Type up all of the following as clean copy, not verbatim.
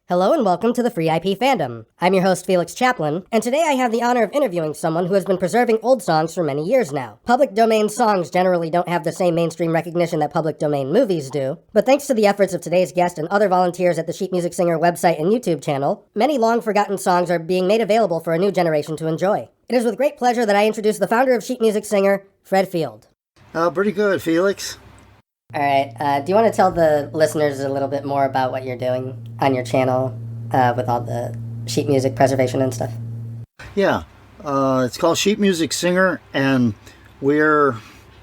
Hello and welcome to the Free IP Fandom. I'm your host Felix Chaplin, and today I have the honor of interviewing someone who has been preserving old songs for many years now. Public domain songs generally don't have the same mainstream recognition that public domain movies do, but thanks to the efforts of today's guest and other volunteers at the Sheet Music Singer website and YouTube channel, many long-forgotten songs are being made available for a new generation to enjoy. It is with great pleasure that I introduce the founder of Sheet Music Singer, Fred Feild. Pretty good, Felix. All right, do you want to tell the listeners a little bit more about what you're doing on your channel with all the sheet music preservation and stuff? Yeah, it's called Sheet Music Singer, and we're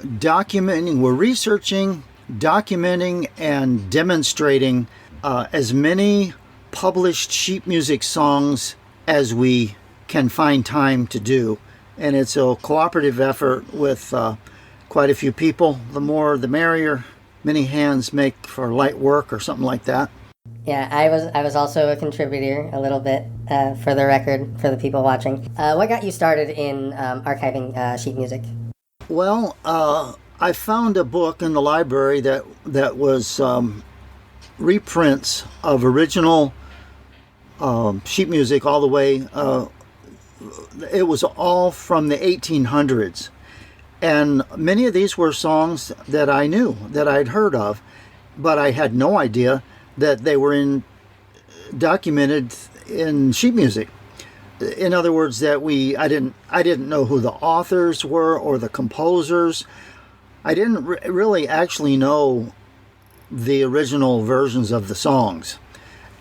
researching, documenting, and demonstrating as many published sheet music songs as we can find time to do. And it's a cooperative effort with quite a few people. The more, the merrier. Many hands make for light work, or something like that. Yeah, I was also a contributor a little bit, for the record, for the people watching. What got you started in archiving sheet music? Well, I found a book in the library that was reprints of original sheet music all the way. It was all from the 1800s. And many of these were songs that I knew, that I'd heard of, but I had no idea that they were documented in sheet music. In other words, that I didn't know who the authors were or the composers. I didn't really actually know the original versions of the songs.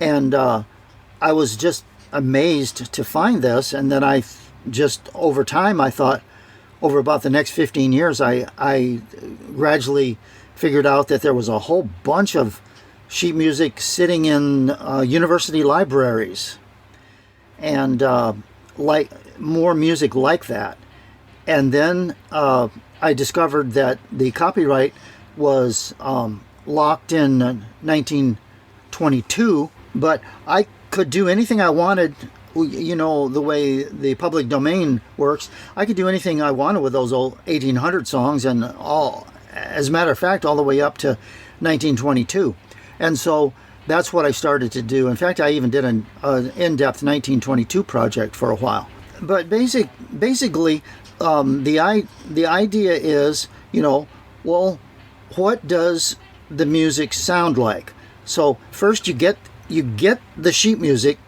And I was just amazed to find this, and then I just, over time, I thought, over about the next 15 years, I gradually figured out that there was a whole bunch of sheet music sitting in university libraries, and like more music like that. And then I discovered that the copyright was locked in 1922, but I could do anything I wanted. You know, the way the public domain works, I could do anything I wanted with those old 1800 songs, and all, as a matter of fact, all the way up to 1922. And so that's what I started to do. In fact, I even did an in-depth 1922 project for a while. But basically, the idea is, well, what does the music sound like? So first you get the sheet music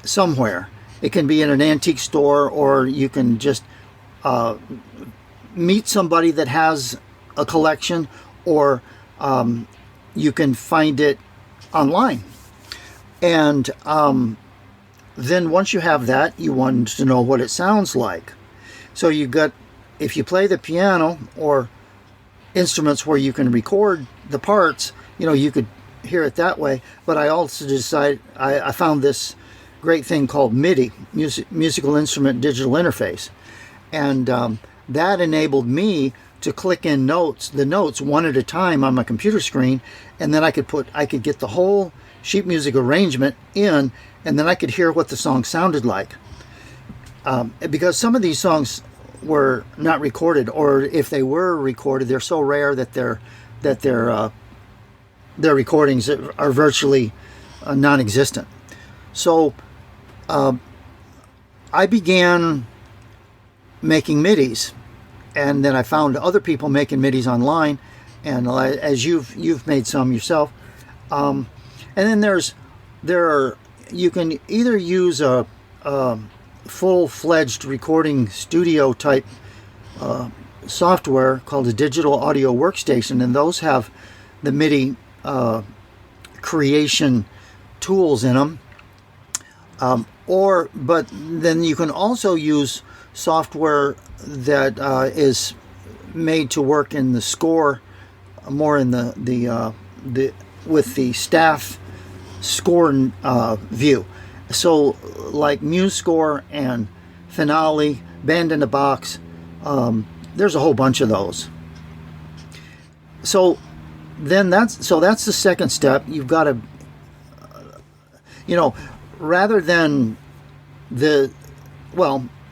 somewhere. It can be in an antique store, or you can just meet somebody that has a collection, or you can find it online. And then once you have that, you want to know what it sounds like. So if you play the piano or instruments where you can record the parts, you could hear it that way. But I also decided, I found this great thing called MIDI, musical instrument digital interface, and that enabled me to click in the notes one at a time on my computer screen, and then I could get the whole sheet music arrangement in, and then I could hear what the song sounded like. Because some of these songs were not recorded, or if they were recorded, they're so rare that their recordings are virtually non-existent. So I began making MIDIs, and then I found other people making MIDIs online, and as you've made some yourself. And then you can either use a full-fledged recording studio type software called a digital audio workstation, and those have the MIDI creation tools in them. But then you can also use software that is made to work in the score, more in the with the staff score view. So like MuseScore and Finale, Band in a Box, there's a whole bunch of those. So then that's the second step. You've got to, rather than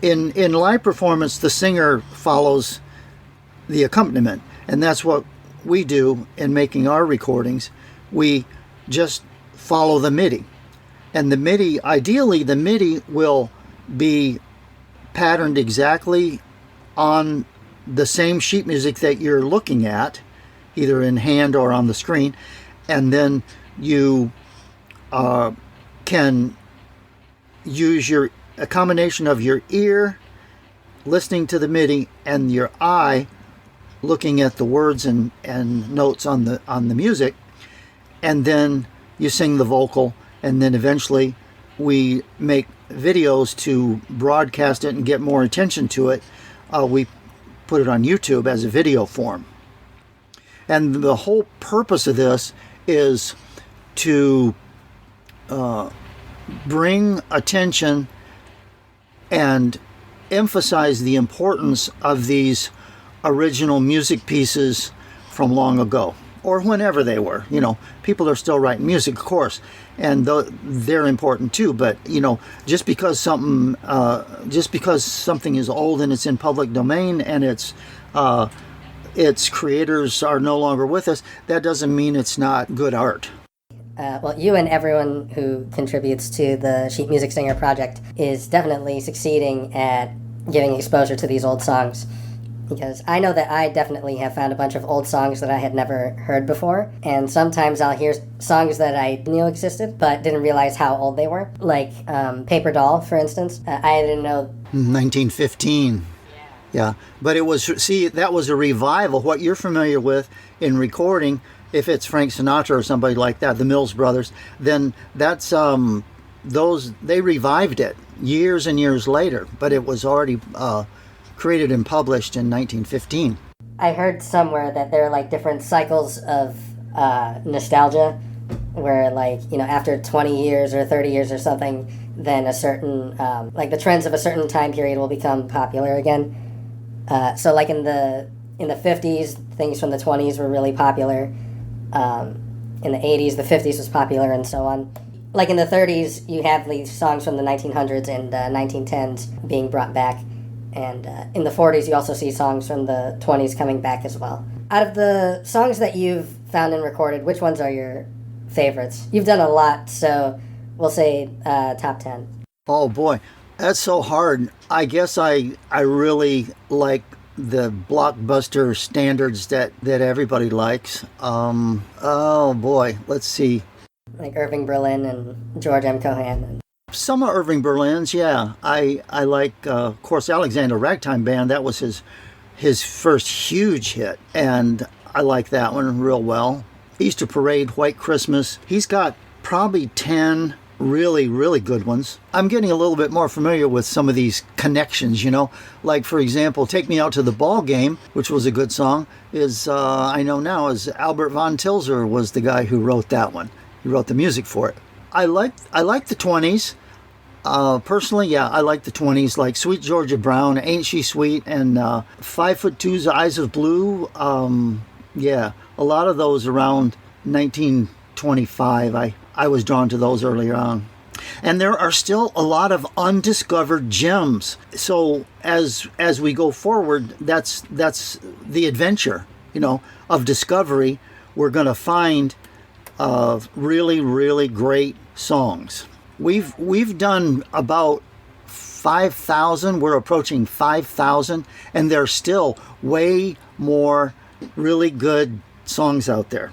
in live performance, the singer follows the accompaniment, and that's what we do in making our recordings. We just follow the MIDI. And the MIDI, ideally, the MIDI will be patterned exactly on the same sheet music that you're looking at, either in hand or on the screen, and then you can use a combination of your ear listening to the MIDI and your eye looking at the words and notes on the music, and then you sing the vocal, and then eventually we make videos to broadcast it and get more attention to it. We put it on YouTube as a video form. And the whole purpose of this is to bring attention and emphasize the importance of these original music pieces from long ago, or whenever they were. You know, people are still writing music, of course, and they're important too. But you know, just because something is old and it's in public domain and its creators are no longer with us, that doesn't mean it's not good art. Well, you and everyone who contributes to the Sheet Music Singer project is definitely succeeding at giving exposure to these old songs. Because I know that I definitely have found a bunch of old songs that I had never heard before, and sometimes I'll hear songs that I knew existed, but didn't realize how old they were. Like Paper Doll, for instance. I didn't know... 1915. Yeah, but it was, see, that was a revival. What you're familiar with in recording, if it's Frank Sinatra or somebody like that, the Mills Brothers, then that's, they revived it years and years later, but it was already created and published in 1915. I heard somewhere that there are like different cycles of nostalgia, where like, you know, after 20 years or 30 years or something, then a certain, like the trends of a certain time period will become popular again. So like in the 50s, things from the 20s were really popular. In the 80s, the 50s was popular, and so on. Like in the 30s, you have these songs from the 1900s and 1910s being brought back. And in the 40s, you also see songs from the 20s coming back as well. Out of the songs that you've found and recorded, which ones are your favorites? You've done a lot, so we'll say top 10. Oh boy, that's so hard. I guess I really like the blockbuster standards that everybody likes. Oh boy, let's see. Like Irving Berlin and George M. Cohan. Some of Irving Berlin's, yeah. I like, of course, Alexander Ragtime Band. That was his first huge hit, and I like that one real well. Easter Parade, White Christmas. He's got probably 10 really, really good ones. I'm getting a little bit more familiar with some of these connections, you know. Like, for example, Take Me Out to the Ball Game, which was a good song, is, I know now, is Albert von Tilzer was the guy who wrote that one. He wrote the music for it. I like the 20s. Personally, yeah, I like the 20s, like Sweet Georgia Brown, Ain't She Sweet, and 5'2's Eyes of Blue. Yeah, a lot of those around 1925. I was drawn to those earlier on. And there are still a lot of undiscovered gems. So as we go forward, that's the adventure, you know, of discovery. We're going to find really, really great songs. We've done about 5,000. We're approaching 5,000, and there's still way more really good songs out there.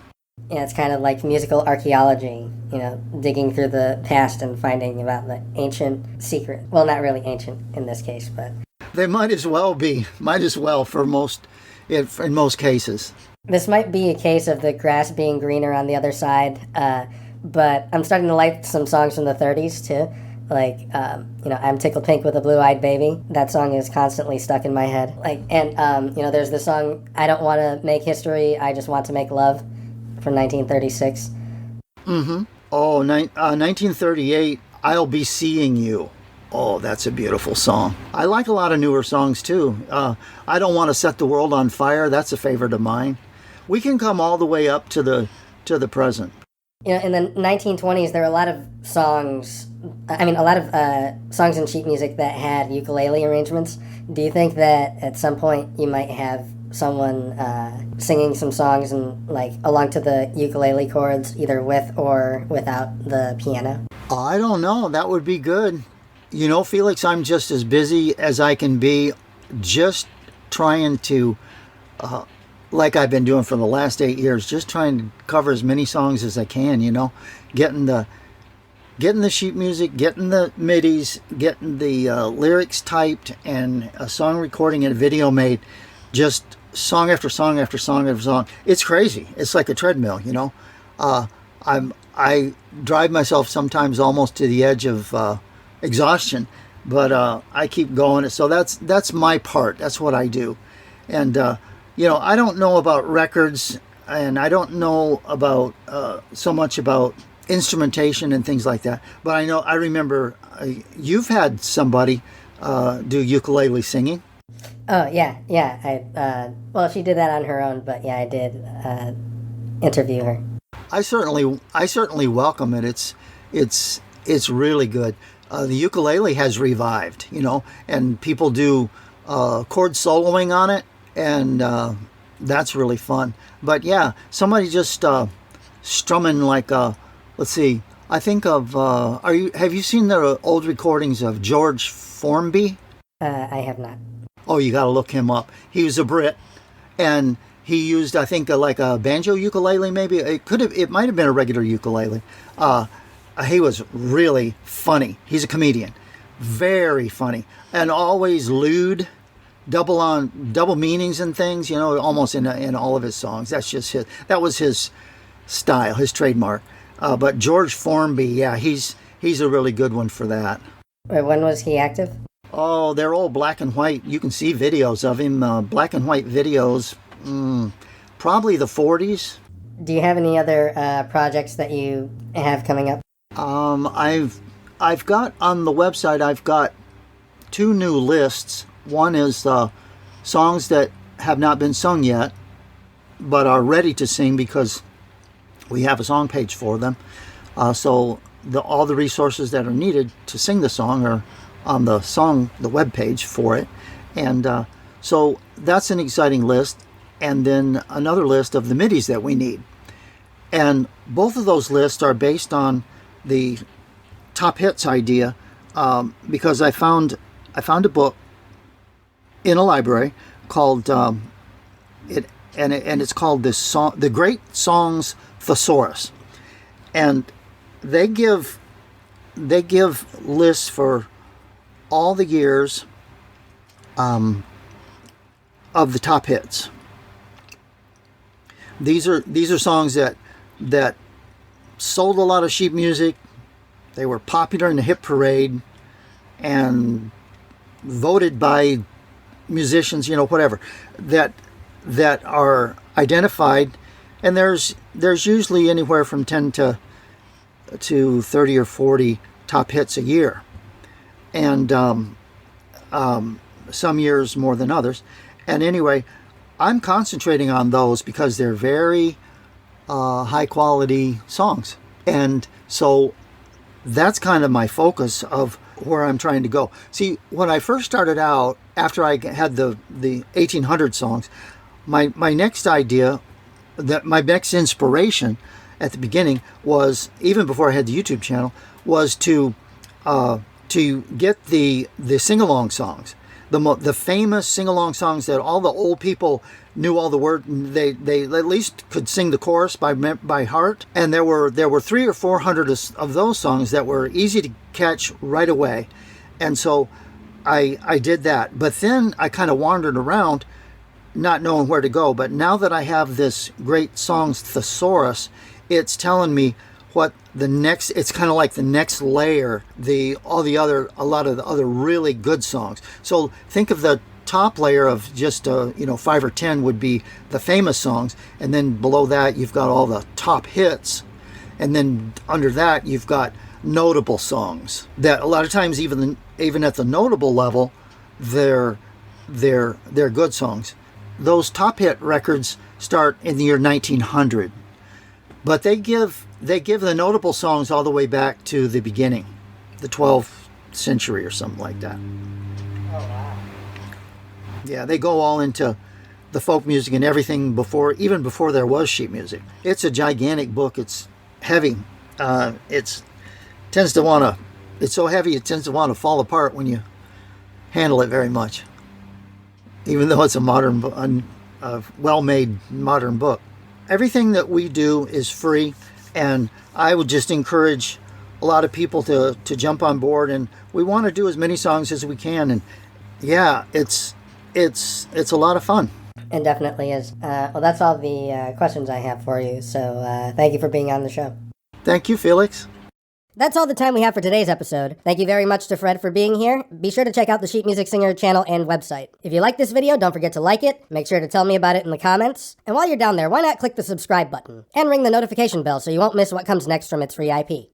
Yeah, it's kind of like musical archaeology, you know, digging through the past and finding about the ancient secret. Well, not really ancient in this case, but... They might as well be. Might as well in most cases. This might be a case of the grass being greener on the other side, but I'm starting to like some songs from the 30s, too. Like, you know, I'm Tickled Pink with a Blue-Eyed Baby. That song is constantly stuck in my head. Like, and, you know, there's the song, I Don't Want to Make History, I Just Want to Make Love, from 1936. Mm-hmm. Oh, 1938, I'll Be Seeing You. Oh, that's a beautiful song. I like a lot of newer songs, too. I Don't Want to Set the World on Fire. That's a favorite of mine. We can come all the way up to the present. You know, in the 1920s, there were a lot of songs, songs in sheet music that had ukulele arrangements. Do you think that at some point you might have someone singing some songs and like along to the ukulele chords, either with or without the piano? I don't know. That would be good. You know, Felix, I'm just as busy as I can be, just trying to, like I've been doing for the last 8 years, just trying to cover as many songs as I can, you know, getting the sheet music, getting the midis, getting the lyrics typed, and a song recording and a video made, just song after song after song after song. It's crazy. It's like a treadmill, you know. I drive myself sometimes almost to the edge of exhaustion, but I keep going. So that's my part. That's what I do. And you know, I don't know about records, and I don't know about so much about instrumentation and things like that. But I remember you've had somebody do ukulele singing. Oh yeah, yeah. Well, she did that on her own, but yeah, I did interview her. I certainly welcome it. It's really good. The ukulele has revived, you know, and people do chord soloing on it, and that's really fun. But yeah, somebody just strumming like let's see. I think of have you seen the old recordings of George Formby? I have not. Oh, you got to look him up. He was a Brit, and he used, I think, like a banjo ukulele. Maybe it might have been a regular ukulele. He was really funny. He's a comedian, very funny, and always lewd, double meanings and things. You know, almost in all of his songs. That was his style, his trademark. But George Formby, yeah, he's a really good one for that. Wait, when was he active? Oh, they're all black and white. You can see videos of him, black and white videos, probably the 40s. Do you have any other projects that you have coming up? I've got on the website, I've got 2 new lists. One is songs that have not been sung yet, but are ready to sing because we have a song page for them. So all the resources that are needed to sing the song are on the web page for it. And so that's an exciting list. And then another list of the midis that we need. And both of those lists are based on the top hits idea, because I found a book in a library called it's called The Great Songs Thesaurus. And they give lists for all the years of the top hits. These are songs that sold a lot of sheet music. They were popular in the hit parade and voted by musicians, you know, whatever, that are identified. And there's usually anywhere from 10 to 30 or 40 top hits a year. And some years more than others. And anyway, I'm concentrating on those because they're very high quality songs. And so that's kind of my focus of where I'm trying to go. See, when I first started out, after I had the 1800 songs, my next idea, my next inspiration at the beginning was, even before I had the YouTube channel, was to get the sing-along songs, the famous sing-along songs that all the old people knew all the words. They at least could sing the chorus by heart. And there were 300 or 400 of those songs that were easy to catch right away. And so I did that. But then I kind of wandered around, not knowing where to go. But now that I have this Great Songs Thesaurus, it's telling me what the next, it's kind of like the next layer, a lot of the other really good songs. So think of the top layer of just 5 or 10 would be the famous songs, and then below that you've got all the top hits, and then under that you've got notable songs that a lot of times even at the notable level they're good songs. Those top hit records start in the year 1900, but they give the notable songs all the way back to the beginning, the 12th century or something like that. Oh, wow. Yeah, they go all into the folk music and everything even before there was sheet music. It's a gigantic book. It's heavy. It's so heavy it tends to want to fall apart when you handle it very much, even though it's a well-made modern book. Everything that we do is free, and I would just encourage a lot of people to jump on board, and we want to do as many songs as we can, and yeah, it's a lot of fun. It definitely is. Well, that's all the questions I have for you, so thank you for being on the show. Thank you, Felix. That's all the time we have for today's episode. Thank you very much to Fred for being here. Be sure to check out the Sheet Music Singer channel and website. If you like this video, don't forget to like it. Make sure to tell me about it in the comments. And while you're down there, why not click the subscribe button and ring the notification bell so you won't miss what comes next from It's Free IP.